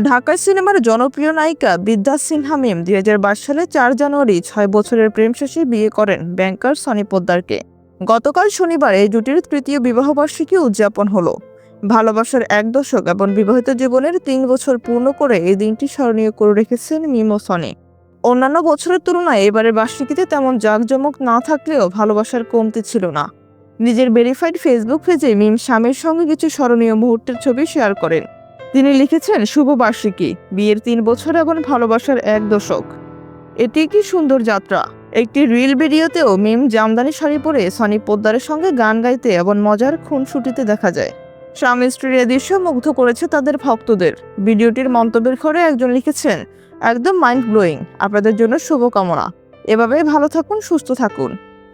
ঢাকা সিনেমার জনপ্রিয় নায়িকা বিদ্যা সিনহা মিম ২০২২ সালে ৪ জানুয়ারি ৬ বছরের প্রেম শেষে বিয়ে করেন ব্যাংকার সনি পোদ্দারকে। গতকাল শনিবার এই জুটির তৃতীয় বিবাহবার্ষিকী উদযাপন হলো। ভালোবাসার ১ দশক এবং বিবাহিত জীবনের ৩ বছর পূর্ণ করে এই দিনটি স্মরণীয় করে রেখেছেন মিম ও সনি। অন্যান্য বছরের তুলনায় এবারের বার্ষিকীতে তেমন জাঁকজমক না থাকলেও ভালোবাসার কমতি ছিল না। নিজের ভেরিফাইড ফেসবুক পেজে মিম স্বামীর সঙ্গে কিছু স্মরণীয় মুহূর্তের ছবি শেয়ার করেন। তিনি লিখেছেন, শুভ বার্ষিকী, বিয়ের ৩ বছর এবং ভালোবাসার ১ দশক। এটি একটি সুন্দর যাত্রা। একটি রিল ভিডিওতেও মিম জামদানি শাড়ি পরে সনি পোদ্দারের সঙ্গে গান গাইতে এবং মজার খুনসুটিতে দেখা যায়। স্বামী স্ত্রীর এ দৃশ্য মুগ্ধ করেছে তাদের ভক্তদের। ভিডিওটির মন্তব্যের ঘরে একজন লিখেছেন, একদম মাইন্ড ব্লোয়িং, আপনাদের জন্য শুভকামনা, এভাবেই ভালো থাকুন, সুস্থ থাকুন।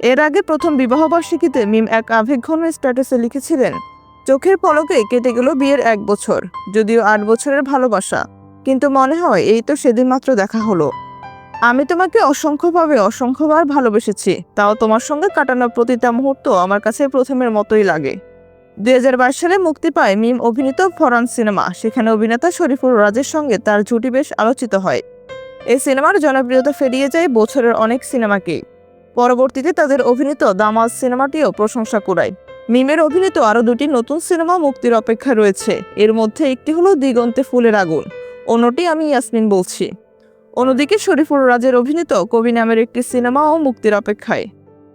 এর আগে প্রথম বিবাহবার্ষিকীতে মিম এক আবেগঘন স্ট্যাটাসে লিখেছিলেন, চোখের পলকে কেটে গেল বিয়ের ১ বছর, যদিও ৮ বছরের ভালোবাসা, কিন্তু মনে হয় এই তো সেদিন মাত্র দেখা হলো। আমি তোমাকে অসংখ্যবার ভালোবেসেছি, তাও তোমার সঙ্গে কাটানো প্রতিটা মুহূর্ত আমার কাছে প্রথমের মতোই লাগে। ২০২২ সালে মুক্তি পায় মিম অভিনীত ফরান সিনেমা। সেখানে অভিনেতা শরীফুর রাজের সঙ্গে তার জুটি বেশ আলোচিত হয়। এই সিনেমার জনপ্রিয়তা ফেরিয়ে যায় বছরের অনেক সিনেমাকেই। পরবর্তীতে তাদের অভিনীত দামাল সিনেমাটিও প্রশংসা কুড়ায়। মিমের অভিনীত আরও ২টি নতুন সিনেমা মুক্তির অপেক্ষা রয়েছে। এর মধ্যে একটি হলো দিগন্তে ফুলের আগুন, অন্যটি আমি ইয়াসমিন বলছি। অন্যদিকে শরীফুর রাজের অভিনীত কবি নামের একটি সিনেমাও মুক্তির অপেক্ষায়।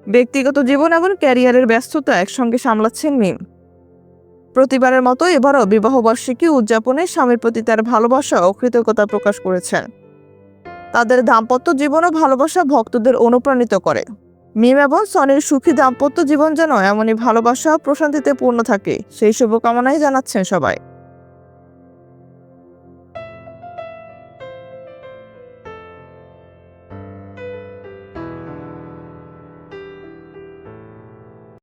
ব্যক্তিগত জীবন এবং ক্যারিয়ারের ব্যস্ততা একসঙ্গে সামলাচ্ছেন মিম। প্রতিবারের মতো এবারও বিবাহবার্ষিকী উদযাপনে স্বামীর প্রতি তার ভালোবাসা ও কৃতজ্ঞতা প্রকাশ করেছেন। তাদের দাম্পত্য জীবন ও ভালোবাসা ভক্তদের অনুপ্রাণিত করে। মিম এবং সনির সুখী দাম্পত্য জীবন যেন এমনই ভালোবাসা ও প্রশান্তিতে পূর্ণ থাকে, সেই শুভকামনাই জানাচ্ছেন সবাই।